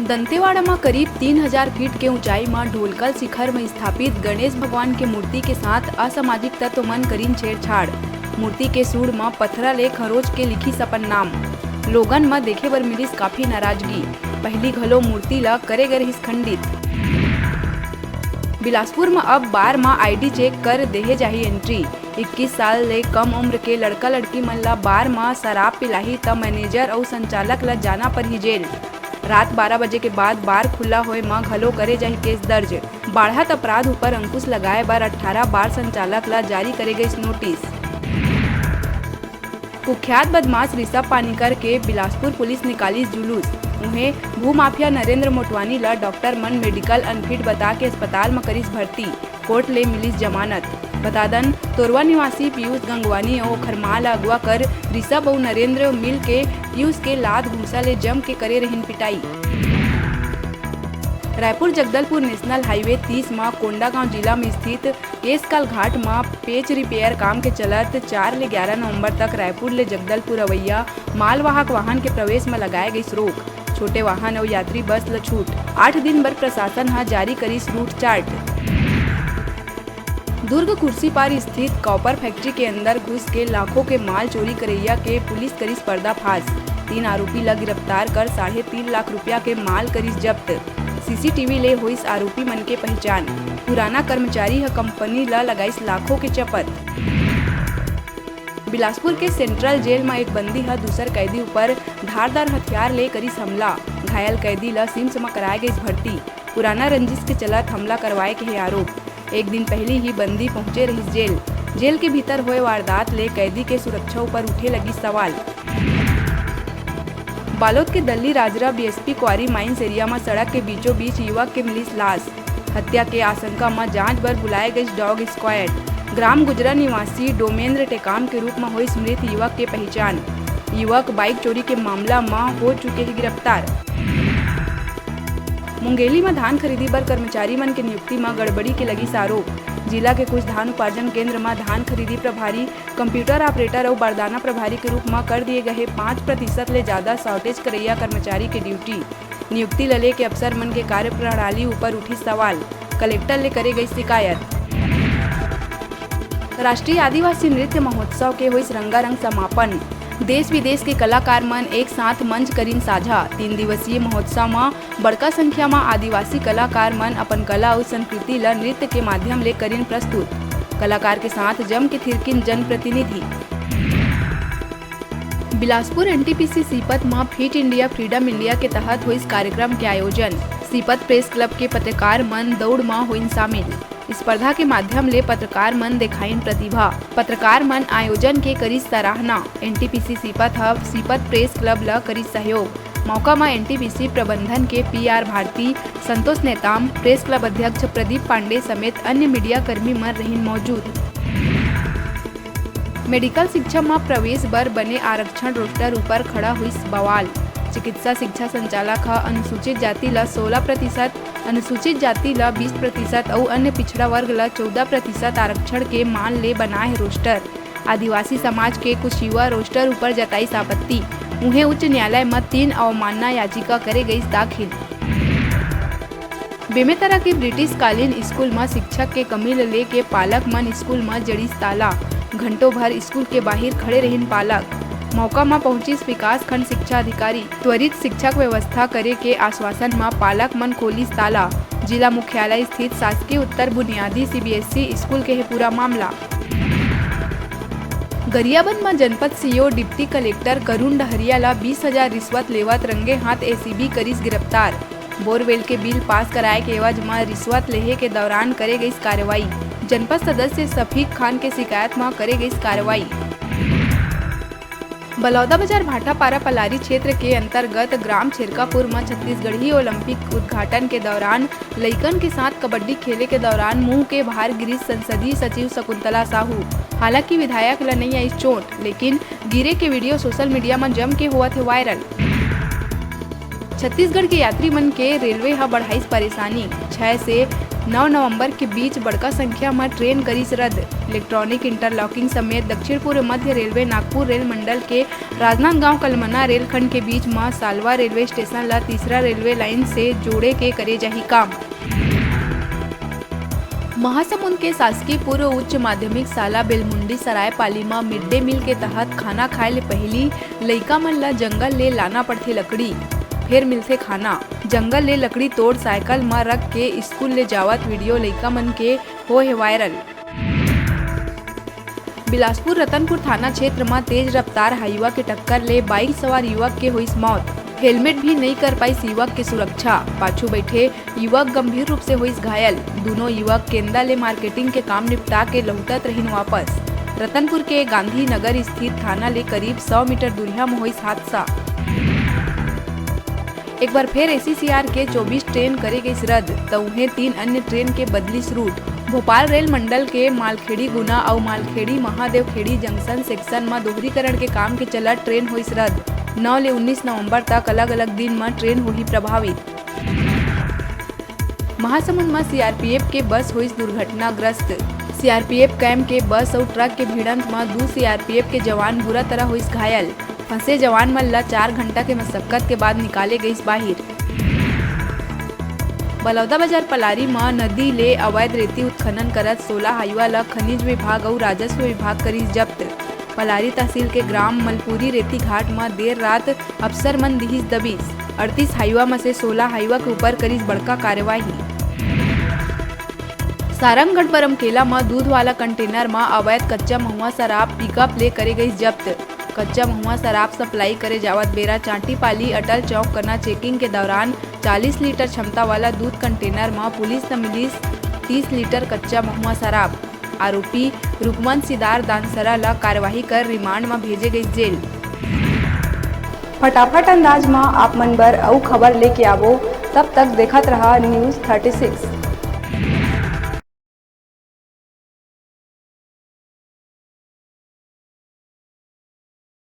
दंतेवाड़ा में करीब 3000 फीट के ऊंचाई में ढोलकल शिखर में स्थापित गणेश भगवान के मूर्ति के साथ असामाजिक तत्व मन करीन छेड़छाड़। मूर्ति के सूड़ में पत्थरा ले खरोच के लिखी सपन नाम। लोगन में देखे बर मिलिस काफी नाराजगी। पहली घलो मूर्ति ला करे गए रहिस खंडित। बिलासपुर में अब बार में आईडी चेक कर देहे जाही एंट्री। 21 साल ले कम उम्र के लड़का लड़की मन ला बार में शराब पिलाही त मैनेजर और संचालक ला जाना पर ही जेल। रात 12 बजे के बाद बार खुला होए में घलो करे जाही केस दर्ज। बाढ़त अपराध ऊपर अंकुश लगाए बर 18 बार संचालक ला जारी करे गई नोटिस। कुख्यात बदमाश ऋषभ पानीकर के बिलासपुर पुलिस निकाली जुलूस। उन्हें भूमाफिया नरेंद्र मोटवानी ला डॉक्टर मन मेडिकल अनफिट बता के अस्पताल में करीस भर्ती। कोर्ट ले मिलिस जमानत। बता दन तोरवा निवासी पीयूष गंगवानी और खरमाल अगवा कर ऋषभ और नरेंद्र मिल के पीयूष के लात घूसा ले जम के करे रहिन पिटाई। रायपुर जगदलपुर नेशनल हाईवे 30 में कोंडागांव जिला में स्थित केसकाल घाट में पेच रिपेयर काम के चलत 4 ले 11 नवंबर तक रायपुर ले जगदलपुर अवैया मालवाहक वाहन के प्रवेश में लगाए गई रोक। छोटे वाहन और यात्री बस ल छूट। 8 दिन बर प्रशासन हा जारी करीस रूट चार्ट। दुर्ग कुर्सीपार स्थित कॉपर फैक्ट्री के अंदर घुस के लाखों के माल चोरी करैया के पुलिस करीस पर्दाफाश। 3 आरोपी ला गिरफ्तार कर 3.5 लाख रुपया के माल करीस जब्त। सीसीटीवी ले होइस आरोपी मन के पहचान। पुराना कर्मचारी ह कंपनी ला लगाइस लाखों के चपत। बिलासपुर के सेंट्रल जेल में एक बंदी है दूसर कैदी ऊपर धारदार हथियार ले करीस हमला। घायल कैदी ला सिम्स में कराए गई भर्ती। पुराना रंजिश के चलत हमला करवाए के आरोप। एक दिन पहले ही बंदी पहुंचे रही जेल। जेल के भीतर हुए वारदात ले कैदी के सुरक्षा ऊपर उठे लगी सवाल। बालोद के दल्ली राजरा बीएसपी क्वारी माइंस एरिया में सड़क के बीचों बीच युवक के मिली लाश। हत्या के आशंका में जांच बर बुलाए गई डॉग स्क्वाड। ग्राम गुजरा निवासी डोमेंद्र टेकाम के रूप में हुई मृत युवक के पहचान। युवक बाइक चोरी के मामला में हो चुके हैं गिरफ्तार। मुंगेली में धान खरीदी बर कर्मचारी मन के नियुक्ति में गड़बड़ी के लगी आरोप। जिला के कुछ धान उपार्जन केंद्र में धान खरीदी प्रभारी, कंप्यूटर ऑपरेटर और बारदाना प्रभारी के रूप में कर दिए गए 5% ले ज्यादा शॉर्टेज करैया कर्मचारी के ड्यूटी। नियुक्ति लले के अफसर मन के कार्य प्रणाली ऊपर उठी सवाल। कलेक्टर ले करे गई शिकायत। राष्ट्रीय आदिवासी नृत्य महोत्सव के हुई रंगारंग समापन। देश विदेश के कलाकार मन एक साथ मंच करीन साझा। 3 दिवसीय महोत्सव में बड़का संख्या में आदिवासी कलाकार मन अपन कला और संस्कृति ला नृत्य के माध्यम ले करीन प्रस्तुत। कलाकार के साथ जम के थिरकिन जनप्रतिनिधि। बिलासपुर एनटीपीसी सीपत में फिट इंडिया फ्रीडम इंडिया के तहत हुई कार्यक्रम के आयोजन। सीपत प्रेस क्लब के पत्रकार मन दौड़ में हुई शामिल। स्पर्धा के माध्यम ले पत्रकार मन दिखाइन प्रतिभा। पत्रकार मन आयोजन के करी सराहना। NTPC Sipat hub Sipat press club ला करी सहयोग। मौका में एनटीपीसी प्रबंधन के PR Bharti, Santosh Netam, press club अध्यक्ष प्रदीप पांडे समेत अन्य मीडिया कर्मी मन रहीन मौजूद। मेडिकल शिक्षा में प्रवेश बर बने आरक्षण रोस्टर ऊपर खड़ा हुई बवाल। चिकित्सा शिक्षा संचालक अनुसूचित जाति ला 16%, अनुसूचित जाति ला 20% और अन्य पिछड़ा वर्ग ला 14% आरक्षण के मान ले बनाए रोस्टर। आदिवासी समाज के कुछ युवा रोस्टर ऊपर जताई आपत्ति। उन्हें उच्च न्यायालय में 3 अवमानना याचिका करे गई दाखिल। बेमेतरा के ब्रिटिश कालीन स्कूल में शिक्षक के कमी ले के पालक मन स्कूल में जड़ीस ताला। घंटों भर स्कूल के बाहर खड़े रहिन पालक। मौका में पहुंची विकास खंड शिक्षा अधिकारी। त्वरित शिक्षक व्यवस्था करे के आश्वासन में पालक मन खोलिस ताला। जिला मुख्यालय स्थित शासकीय उत्तर बुनियादी सीबीएसई स्कूल के है पूरा मामला। गरियाबंद में जनपद सीओ डिप्टी कलेक्टर करुण डहरिया ला 20,000 रिश्वत लेवत रंगे हाथ एसीबी करीस गिरफ्तार। बोरवेल के बिल पास कराए के एवज में रिश्वत लेहे के दौरान करे गई कार्रवाई। जनपद सदस्य सफीक खान के शिकायत में करे गई कार्रवाई। बलौदा बाजार भाटापारा पलारी क्षेत्र के अंतर्गत ग्राम छिरकापुर में छत्तीसगढ़ी ओलंपिक उद्घाटन के दौरान लइकन के साथ कबड्डी खेले के दौरान मुंह के बाहर गिरी संसदीय सचिव शकुंतला साहू। हालांकि विधायक ला नहीं आई चोट, लेकिन गिरे के वीडियो सोशल मीडिया में जम के हुआ थे वायरल। छत्तीसगढ़ के यात्री मन के रेलवे हा बढ़ाई परेशानी। 6 से 9 नवंबर के बीच बड़का संख्या में ट्रेन करिस रद्द। इलेक्ट्रॉनिक इंटरलॉकिंग समेत दक्षिण पूर्व मध्य रेलवे नागपुर रेल मंडल के राजनांदगांव कलमना रेलखंड के बीच में सालवा रेलवे स्टेशन ला तीसरा रेलवे लाइन से जोड़े के करे जाही काम। महासमुंद के शासकीय पूर्व उच्च माध्यमिक शाला बेलमुंडी सरायपाली में मिड डे मील के तहत खाना खाए ले पहली लइका मन ला जंगल ले लाना पड़थे लकड़ी, फिर मिलथे खाना। जंगल ले लकड़ी तोड़ साइकिल में रख के स्कूल ले जावत वीडियो लइका मन के होए वायरल। बिलासपुर रतनपुर थाना क्षेत्र में तेज रफ्तार हाईवा के टक्कर ले बाइक सवार युवक के हुई मौत। हेलमेट भी नहीं कर पाई युवक के सुरक्षा, पाछू बैठे युवक गंभीर रूप से हुई घायल। दोनों युवक केंदा ले मार्केटिंग के काम निपटा के लौटत रहीन वापस। रतनपुर के गांधी नगर स्थित थाना ले करीब 100 मीटर दूरिया में हुई हादसा। एक बार फिर ACCR के 24 ट्रेन करे गई रद्द, तो उन्हें 3 अन्य ट्रेन के बदली रूट। भोपाल रेल मंडल के मालखेड़ी गुना और मालखेड़ी महादेव खेड़ी जंक्शन सेक्शन में दोहरीकरण के काम के चलत ट्रेन हुई रद्द। 9 ले 19 नवंबर तक अलग अलग दिन में ट्रेन हुई प्रभावित। महासमुंद में CRPF के बस हुई दुर्घटनाग्रस्त। CRPF कैंप के बस और ट्रक के भिड़ंत में 2 CRPF के जवान बुरा तरह हुई घायल। फंसे जवान मन ला 4 घंटा के मशक्कत के बाद निकाले गई बाहर। बलौदा बाजार पलारी में नदी ले अवैध रेती उत्खनन करत 16 हाईवा ला खनिज विभाग और राजस्व विभाग करी जब्त। पलारी तहसील के ग्राम मलपुरी रेती घाट में देर रात अफसर मन दिहिस दबिश। 38 हाईवा में से 16 हाईवा के ऊपर करीस बड़का कार्यवाही। सारंगगढ़ बरमकेला में दूध वाला कंटेनर में अवैध कच्चा महुआ शराब पिकअप ले करे गई जब्त। कच्चा महुआ शराब सप्लाई करे जावत बेरा चांटीपाली अटल चौक करना चेकिंग के दौरान 40 लीटर क्षमता वाला दूध कंटेनर में पुलिस न मिलीस 30 लीटर कच्चा महुआ शराब। आरोपी रुकमन सिदार दानसरा ला कार्यवाही कर रिमांड में भेजे गई जेल। फटाफट अंदाज में आप मन बर अउ खबर लेके आवो, तब तक देखत रहा News 36।